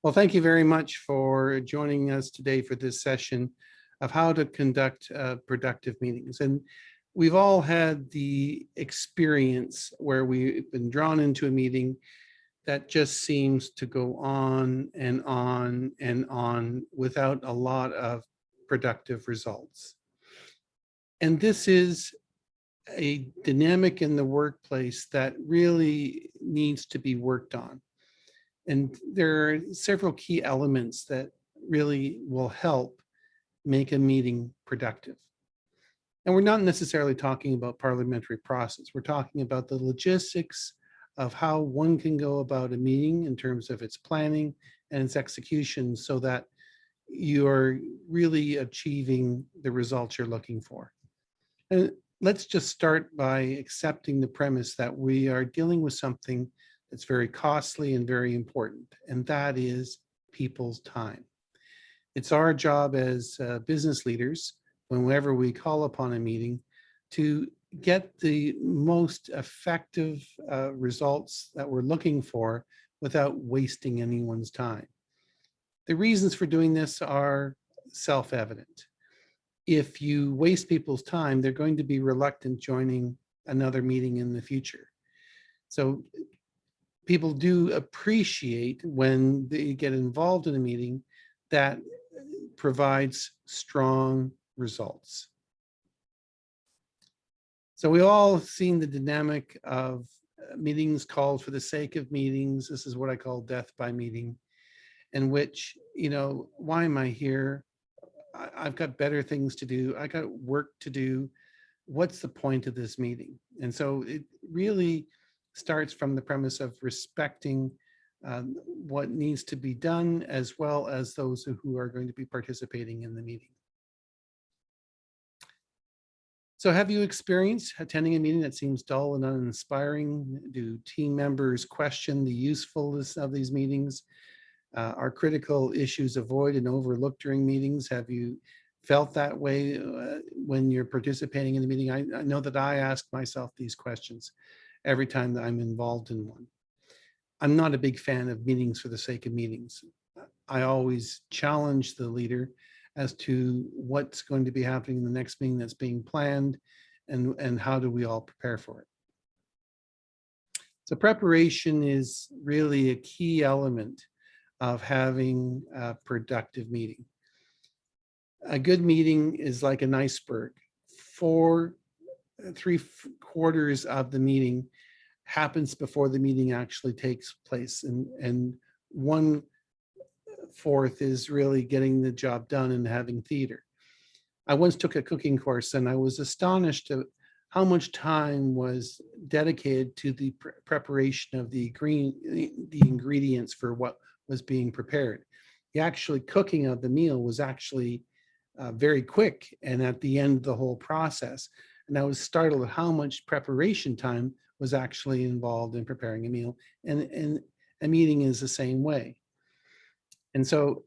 Well, thank you very much for joining us today for this session of how to conduct productive meetings. And we've all had the experience where we've been drawn into a meeting that just seems to go on and on and on without a lot of productive results. And this is a dynamic in the workplace that really needs to be worked on. And there are several key elements that really will help make a meeting productive. And we're not necessarily talking about parliamentary process. We're talking about the logistics of how one can go about a meeting in terms of its planning and its execution so that you're really achieving the results you're looking for. And let's just start by accepting the premise that we are dealing with something that's very costly and very important, and that is people's time. It's our job as business leaders, whenever we call upon a meeting, to get the most effective results that we're looking for without wasting anyone's time. The reasons for doing this are self-evident. If you waste people's time, they're going to be reluctant joining another meeting in the future. So people do appreciate when they get involved in a meeting that provides strong results. So we all seen the dynamic of meetings called for the sake of meetings. This is what I call death by meeting, in which, why am I here? I've got better things to do. I got work to do. What's the point of this meeting? And so it really starts from the premise of respecting what needs to be done, as well as those who are going to be participating in the meeting. So have you experienced attending a meeting that seems dull and uninspiring? Do team members question the usefulness of these meetings? Are critical issues avoided and overlooked during meetings? Have you felt that way when you're participating in a meeting? I know that I ask myself these questions every time that I'm involved in one. I'm not a big fan of meetings for the sake of meetings. I always challenge the leader as to what's going to be happening in the next meeting that's being planned, and how do we all prepare for it. So preparation is really a key element of having a productive meeting. A good meeting is like an iceberg. Three-quarters of the meeting happens before the meeting actually takes place, and 1/4 is really getting the job done and having theater. I once took a cooking course and I was astonished at how much time was dedicated to the preparation of the ingredients for what was being prepared. The actually cooking of the meal was actually very quick and at the end of the whole process. And I was startled at how much preparation time was actually involved in preparing a meal. And a meeting is the same way. And so,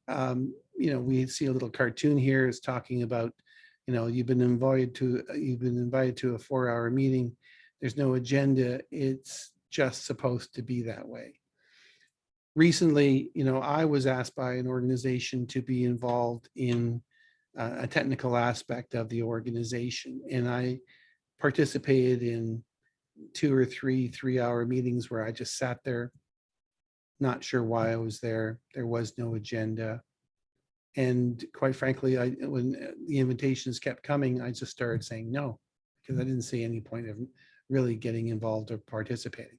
we see a little cartoon here is talking about, you've been invited to a 4-hour meeting. There's no agenda. It's just supposed to be that way. Recently, I was asked by an organization to be involved in a technical aspect of the organization. And I participated in 2 or 3 3-hour meetings where I just sat there, not sure why I was there. There was no agenda. And quite frankly, when the invitations kept coming, I just started saying no, because I didn't see any point of really getting involved or participating,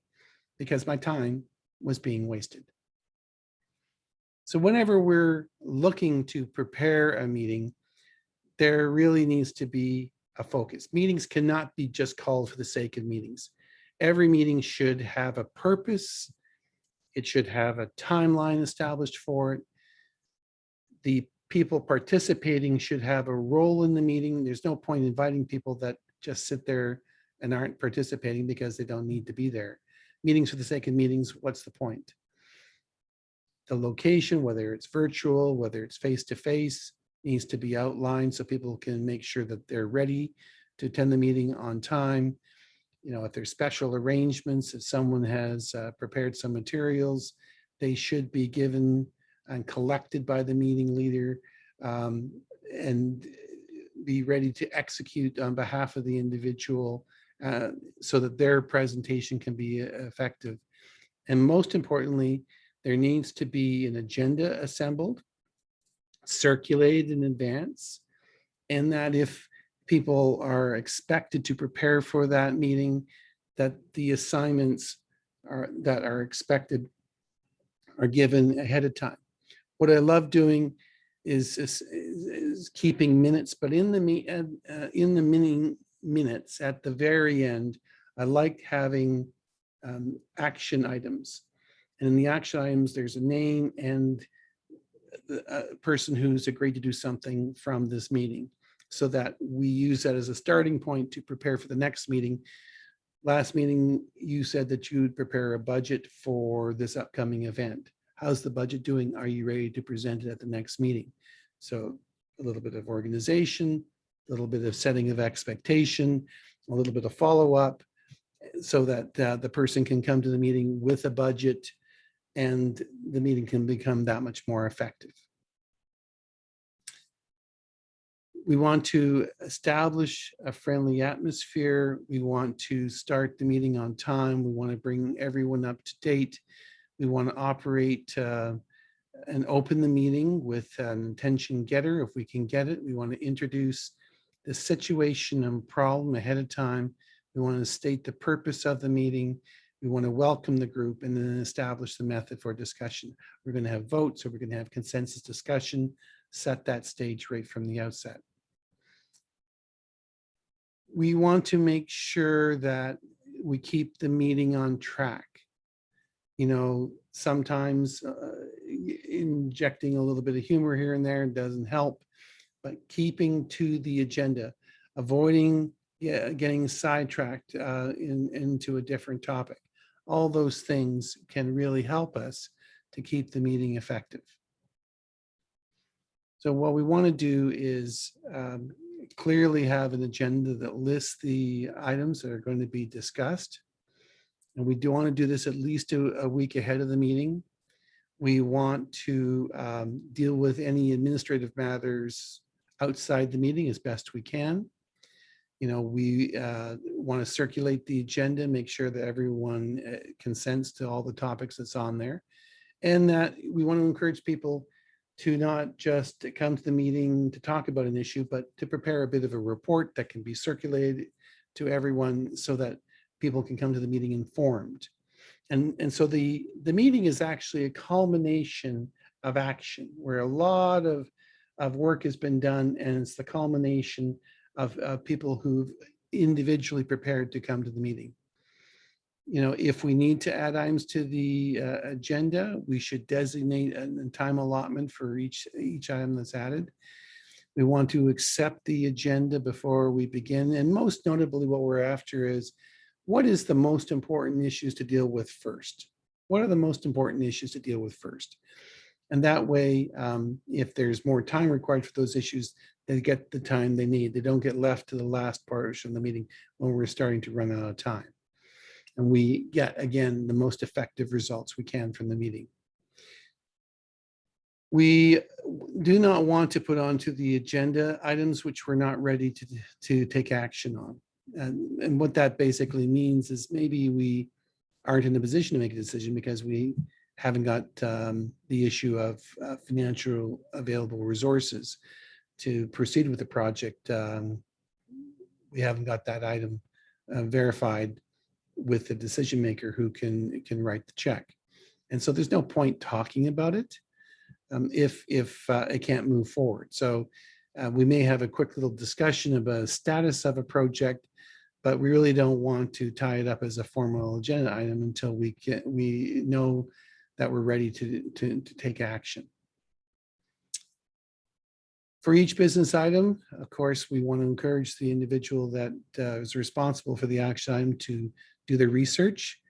because my time was being wasted. So whenever we're looking to prepare a meeting, there really needs to be a focus. Meetings cannot be just called for the sake of meetings. Every meeting should have a purpose. It should have a timeline established for it. The people participating should have a role in the meeting. There's no point inviting people that just sit there and aren't participating because they don't need to be there. Meetings for the sake of meetings, what's the point? The location, whether it's virtual, whether it's face-to-face, needs to be outlined so people can make sure that they're ready to attend the meeting on time. If there's special arrangements, if someone has prepared some materials, they should be given and collected by the meeting leader, and be ready to execute on behalf of the individual, so that their presentation can be effective. And most importantly, there needs to be an agenda assembled, circulated in advance, and that if people are expected to prepare for that meeting, that the assignments that are expected are given ahead of time. What I love doing is keeping minutes, but in the meeting minutes at the very end, I like having action items. And in the action items, there's a name and a person who's agreed to do something from this meeting, so that we use that as a starting point to prepare for the next meeting. Last meeting, you said that you would prepare a budget for this upcoming event. How's the budget doing? Are you ready to present it at the next meeting? So a little bit of organization, a little bit of setting of expectation, a little bit of follow-up, so that the person can come to the meeting with a budget and the meeting can become that much more effective. We want to establish a friendly atmosphere. We want to start the meeting on time. We want to bring everyone up to date. We want to operate and open the meeting with an attention getter if we can get it. We want to introduce the situation and problem ahead of time. We want to state the purpose of the meeting. We want to welcome the group and then establish the method for discussion. We're going to have votes, or we're going to have consensus discussion, set that stage right from the outset. We want to make sure that we keep the meeting on track. You know, sometimes injecting a little bit of humor here and there doesn't help, but keeping to the agenda, avoiding getting sidetracked into a different topic. All those things can really help us to keep the meeting effective. So what we want to do is clearly have an agenda that lists the items that are going to be discussed. And we do want to do this at least a week ahead of the meeting. We want to deal with any administrative matters outside the meeting as best we can. You know, we want to circulate the agenda, make sure that everyone consents to all the topics that's on there. And that we want to encourage people to not just come to the meeting to talk about an issue, but to prepare a bit of a report that can be circulated to everyone so that people can come to the meeting informed. And so the meeting is actually a culmination of action where a lot of work has been done, and it's the culmination of people who've individually prepared to come to the meeting. You know, if we need to add items to the agenda, we should designate a time allotment for each item that's added. We want to accept the agenda before we begin. And most notably, what we're after is, what is the most important issues to deal with first? What are the most important issues to deal with first? And that way, if there's more time required for those issues, they get the time they need. They don't get left to the last portion of the meeting when we're starting to run out of time. And we get, again, the most effective results we can from the meeting. We do not want to put onto the agenda items which we're not ready to take action on. And what that basically means is maybe we aren't in a position to make a decision because we haven't got the issue of financial available resources to proceed with the project. We haven't got that item verified with the decision maker who can write the check. And so there's no point talking about it if it can't move forward. So we may have a quick little discussion about the status of a project, but we really don't want to tie it up as a formal agenda item until we know that we're ready to take action. For each business item, of course, we want to encourage the individual that is responsible for the action item to do their research.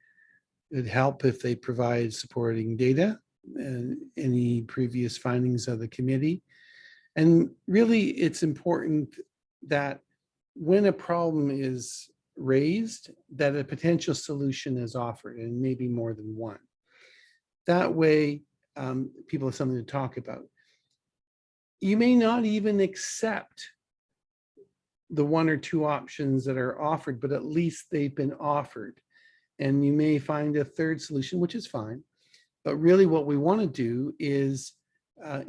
It'd help if they provide supporting data and any previous findings of the committee. And really, it's important that when a problem is raised, that a potential solution is offered, and maybe more than one. That way, people have something to talk about. You may not even accept the one or two options that are offered, but at least they've been offered. And you may find a third solution, which is fine. But really what we want to do is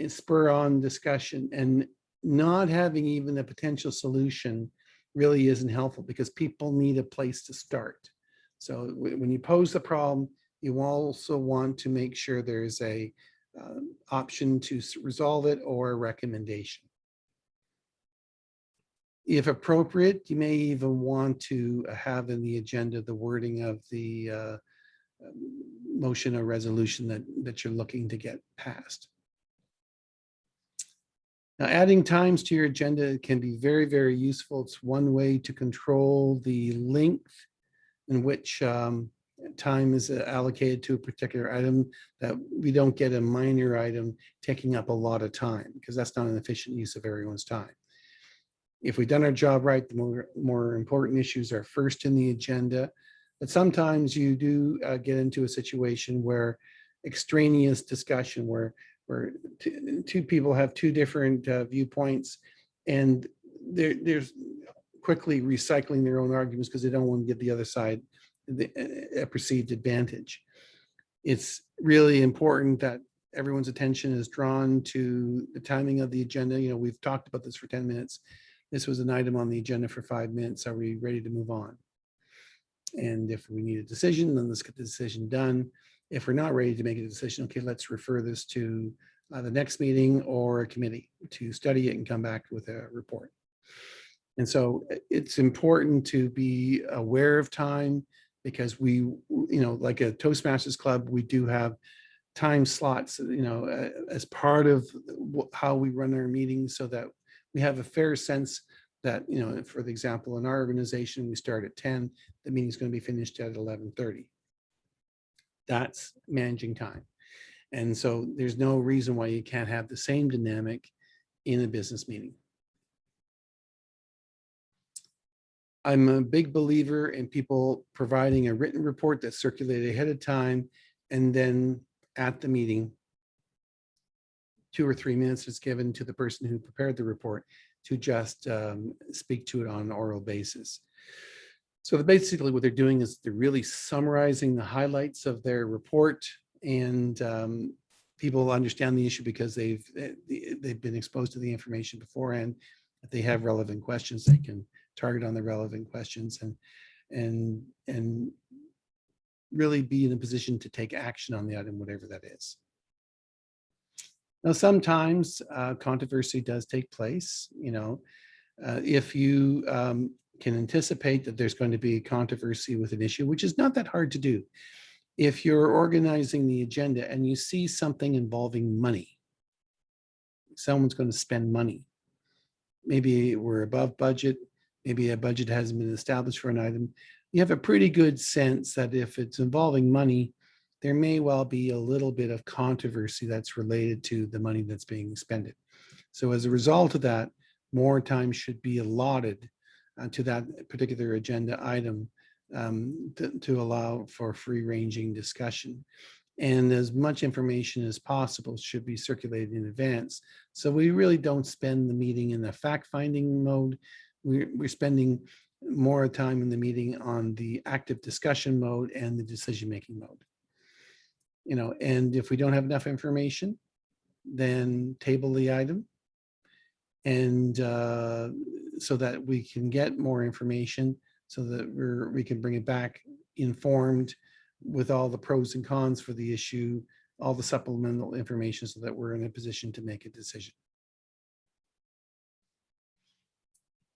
spur on discussion, and not having even a potential solution really isn't helpful, because people need a place to start. So when you pose the problem, you also want to make sure there's a option to resolve it or a recommendation. If appropriate, you may even want to have in the agenda the wording of the motion or resolution that you're looking to get passed. Now, adding times to your agenda can be very, very useful. It's one way to control the length in which time is allocated to a particular item, that we don't get a minor item taking up a lot of time, because that's not an efficient use of everyone's time. If we've done our job right, the more important issues are first in the agenda. But sometimes you do get into a situation where extraneous discussion, where two people have two different viewpoints, and there's quickly recycling their own arguments because they don't want to give the other side a perceived advantage. It's really important that everyone's attention is drawn to the timing of the agenda. You know, we've talked about this for 10 minutes. This was an item on the agenda for 5 minutes. Are we ready to move on? And if we need a decision, then let's get the decision done. If we're not ready to make a decision, okay, let's refer this to the next meeting or a committee to study it and come back with a report. And so it's important to be aware of time, because we, you know, like a Toastmasters Club, we do have time slots, you know, as part of how we run our meetings, so that we have a fair sense that, you know, for the example, in our organization, we start at 10, the meeting's going to be finished at 11:30. That's managing time. And so there's no reason why you can't have the same dynamic in a business meeting. I'm a big believer in people providing a written report that's circulated ahead of time, and then at the meeting, 2 or 3 minutes is given to the person who prepared the report to just speak to it on an oral basis. So basically what they're doing is they're really summarizing the highlights of their report, and people understand the issue because they've been exposed to the information beforehand. If they have relevant questions, they can target on the relevant questions and really be in a position to take action on the item, whatever that is. Now, sometimes controversy does take place. You know, if you can anticipate that there's going to be controversy with an issue, which is not that hard to do. If you're organizing the agenda and you see something involving money, someone's going to spend money. Maybe we're above budget, maybe a budget hasn't been established for an item. You have a pretty good sense that if it's involving money, there may well be a little bit of controversy that's related to the money that's being expended. So as a result of that, more time should be allotted to that particular agenda item to allow for free-ranging discussion. And as much information as possible should be circulated in advance. So we really don't spend the meeting in the fact-finding mode. We're spending more time in the meeting on the active discussion mode and the decision-making mode. You know, and if we don't have enough information, then table the item, and so that we can get more information, so that we can bring it back informed with all the pros and cons for the issue, all the supplemental information, so that we're in a position to make a decision.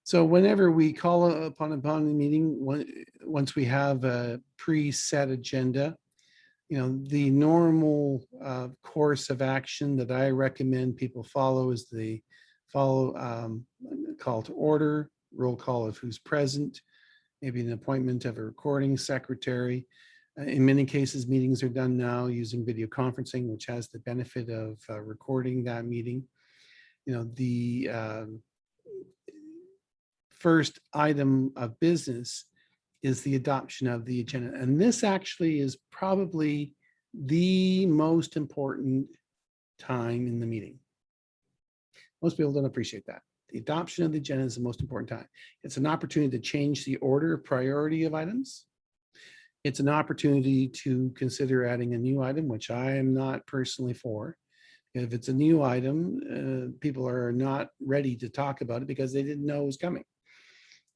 So whenever we call upon the meeting, once we have a preset agenda, you know, the normal course of action that I recommend people follow is the call to order, roll call of who's present, maybe an appointment of a recording secretary. In many cases, meetings are done now using video conferencing, which has the benefit of recording that meeting. You know, the first item of business is the adoption of the agenda. And this actually is probably the most important time in the meeting. Most people don't appreciate that. The adoption of the agenda is the most important time. It's an opportunity to change the order of priority of items. It's an opportunity to consider adding a new item, which I am not personally for. If it's a new item, people are not ready to talk about it because they didn't know it was coming.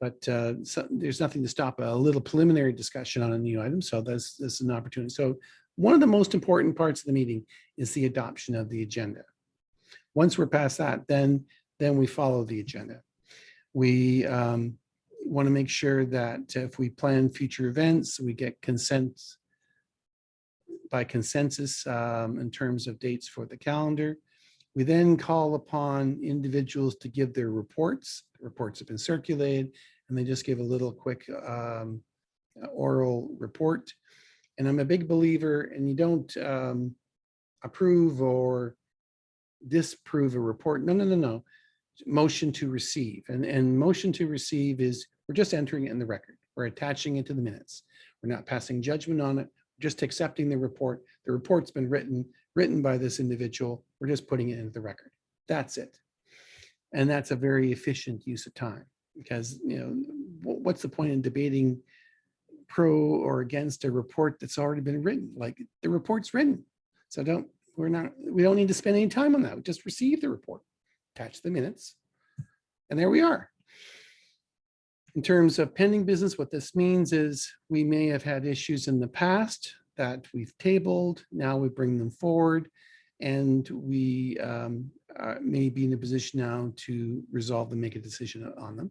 But there's nothing to stop a little preliminary discussion on a new item. So this is an opportunity. So one of the most important parts of the meeting is the adoption of the agenda. Once we're past that, then we follow the agenda. We want to make sure that if we plan future events, we get consent by consensus in terms of dates for the calendar. We then call upon individuals to give their reports. Reports have been circulated, and they just give a little quick oral report. And I'm a big believer, and you don't approve or disprove a report. No. Motion to receive. And motion to receive is we're just entering it in the record. We're attaching it to the minutes. We're not passing judgment on it. Just accepting the report. The report's been written by this individual. We're just putting it into the record. That's it. And that's a very efficient use of time, because what's the point in debating pro or against a report that's already been written? Like, the report's written. So we don't need to spend any time on that. We just receive the report, attach the minutes, and there we are. In terms of pending business, what this means is we may have had issues in the past that we've tabled. Now we bring them forward, and we may be in a position now to resolve them, make a decision on them.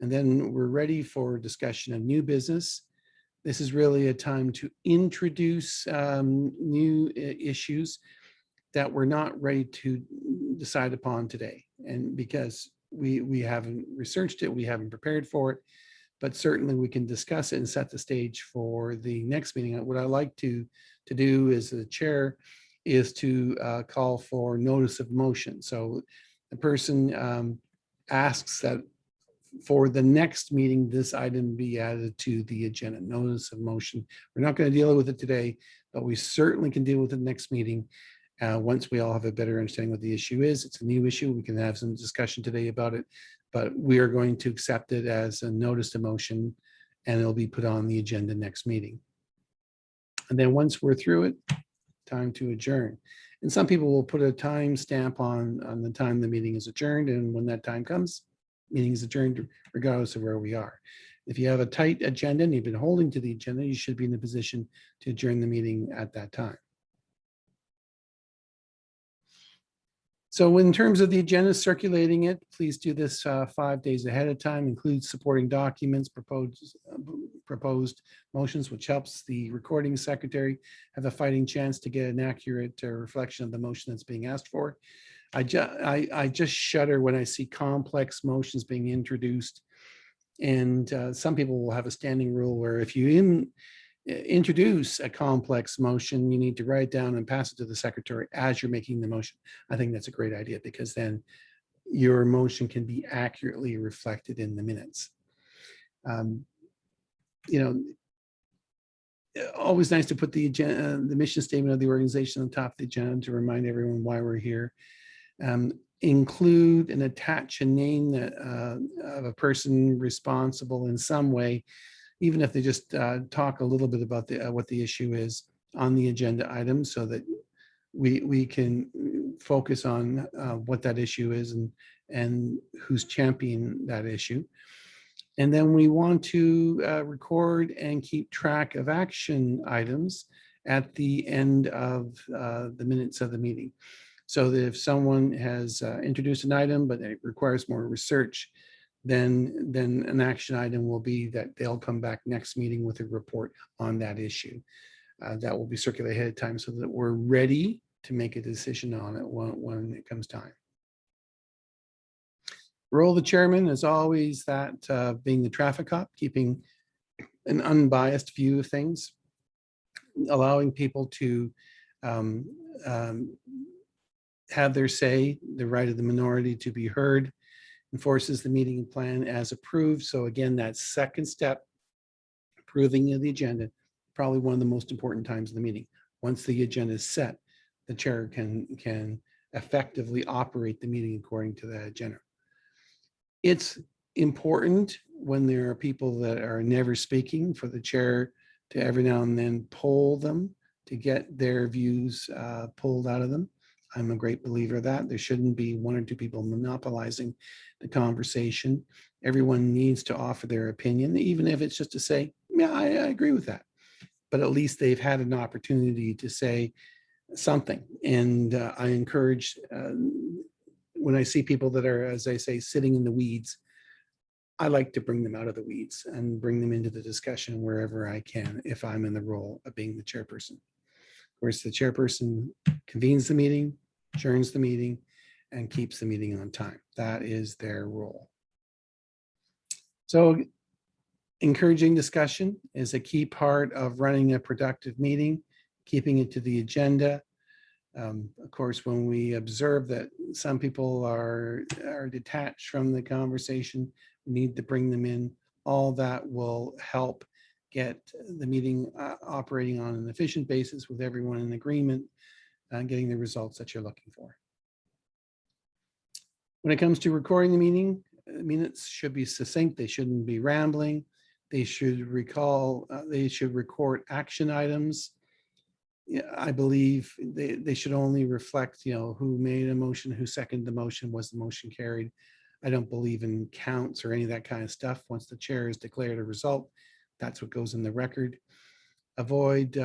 And then we're ready for discussion of new business. This is really a time to introduce new issues that we're not ready to decide upon today. And because we haven't researched it, we haven't prepared for it, but certainly we can discuss it and set the stage for the next meeting. What I like to do as the chair is to call for notice of motion. So the person asks that for the next meeting, this item be added to the agenda, notice of motion. We're not going to deal with it today, but we certainly can deal with it next meeting. Once we all have a better understanding what the issue is. It's a new issue. We can have some discussion today about it, but we are going to accept it as a notice of motion, and it'll be put on the agenda next meeting. And then once we're through it, time to adjourn. And some people will put a time stamp on the time the meeting is adjourned, and when that time comes, meeting is adjourned regardless of where we are. If you have a tight agenda and you've been holding to the agenda, you should be in a position to adjourn the meeting at that time. So in terms of the agenda, circulating it, please do this 5 days ahead of time, include supporting documents, proposed motions, which helps the recording secretary have a fighting chance to get an accurate reflection of the motion that's being asked for. I just shudder when I see complex motions being introduced. And some people will have a standing rule where if you introduce a complex motion, you need to write it down and pass it to the secretary as you're making the motion. I think that's a great idea, because then your motion can be accurately reflected in the minutes. Always nice to put the agenda, the mission statement of the organization on top of the agenda to remind everyone why we're here. Include and attach a name that, of a person responsible in some way, even if they just talk a little bit about what the issue is on the agenda item, so that we can focus on what that issue is and who's championing that issue. And then we want to record and keep track of action items at the end of the minutes of the meeting. So that if someone has introduced an item, but it requires more research, then an action item will be that they'll come back next meeting with a report on that issue. That will be circulated ahead of time so that we're ready to make a decision on it when it comes time. Role of the chairman is always that being the traffic cop, keeping an unbiased view of things, allowing people to have their say, the right of the minority to be heard, enforces the meeting plan as approved. So again, that second step, approving of the agenda, probably one of the most important times of the meeting. Once the agenda is set, the chair can effectively operate the meeting according to that agenda. It's important when there are people that are never speaking for the chair to every now and then poll them to get their views pulled out of them. I'm a great believer of that. There shouldn't be one or two people monopolizing the conversation. Everyone needs to offer their opinion, even if it's just to say, yeah, I agree with that. But at least they've had an opportunity to say something. And I encourage, when I see people that are, as I say, sitting in the weeds, I like to bring them out of the weeds and bring them into the discussion wherever I can, if I'm in the role of being the chairperson. Of course, the chairperson convenes the meeting, adjourns the meeting, and keeps the meeting on time. That is their role. So encouraging discussion is a key part of running a productive meeting, keeping it to the agenda. Of course, when we observe that some people are detached from the conversation, we need to bring them in. All that will help get the meeting operating on an efficient basis with everyone in agreement and getting the results that you're looking for. When it comes to recording the meeting, minutes should be succinct. They shouldn't be rambling. They should record action items. Yeah, I believe they should only reflect, who made a motion, who seconded the motion, was the motion carried. I don't believe in counts or any of that kind of stuff. Once the chair has declared a result, that's what goes in the record. Avoid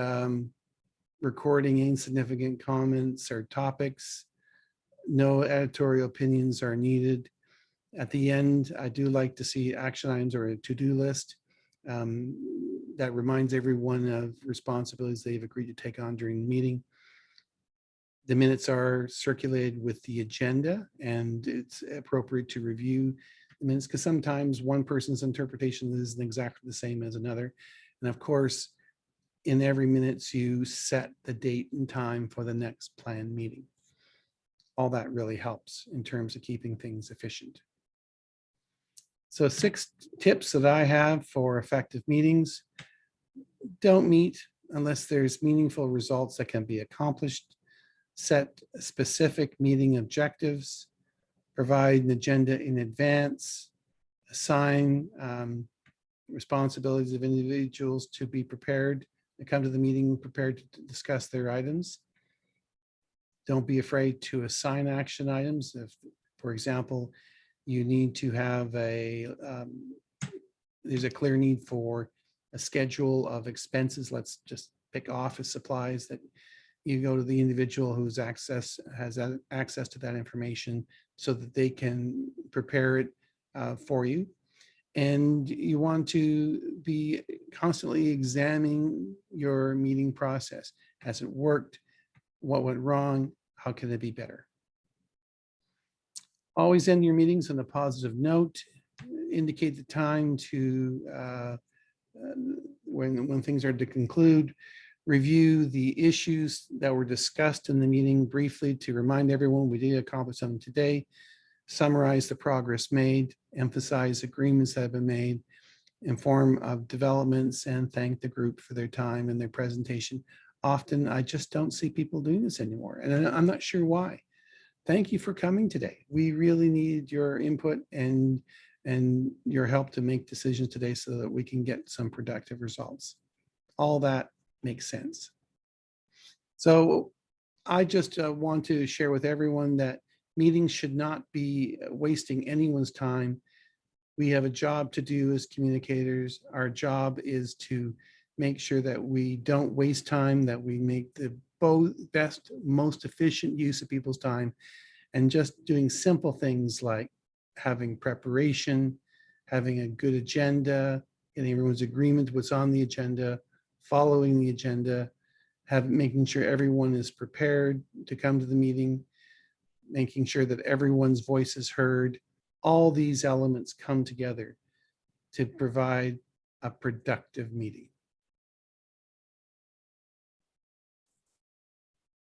recording insignificant comments or topics. No editorial opinions are needed. At the end, I do like to see action items or a to-do list that reminds everyone of responsibilities they've agreed to take on during the meeting. The minutes are circulated with the agenda, and it's appropriate to review the minutes because sometimes one person's interpretation isn't exactly the same as another. And of course, in every minutes, you set the date and time for the next planned meeting. All that really helps in terms of keeping things efficient. So 6 tips that I have for effective meetings. Don't meet unless there's meaningful results that can be accomplished. Set specific meeting objectives. Provide an agenda in advance. Assign responsibilities of individuals to be prepared to come to the meeting prepared to discuss their items. Don't be afraid to assign action items. If, for example, you need to have there's a clear need for a schedule of expenses. Let's just pick office supplies, that you go to the individual who's has access to that information so that they can prepare it for you. And you want to be constantly examining your meeting process. Has it worked? What went wrong? How can it be better? Always end your meetings on a positive note. Indicate the time to when things are to conclude. Review the issues that were discussed in the meeting briefly to remind everyone we did accomplish something today. Summarize the progress made. Emphasize agreements that have been made. Inform of developments and thank the group for their time and their presentation. Often I just don't see people doing this anymore, and I'm not sure why. Thank you for coming today. We really need your input and your help to make decisions today so that we can get some productive results. All that makes sense. So I just want to share with everyone that meetings should not be wasting anyone's time. We have a job to do as communicators. Our job is to make sure that we don't waste time, that we make the best, most efficient use of people's time, and just doing simple things like having preparation, having a good agenda, getting everyone's agreement what's on the agenda, following the agenda, making sure everyone is prepared to come to the meeting, making sure that everyone's voice is heard. All these elements come together to provide a productive meeting.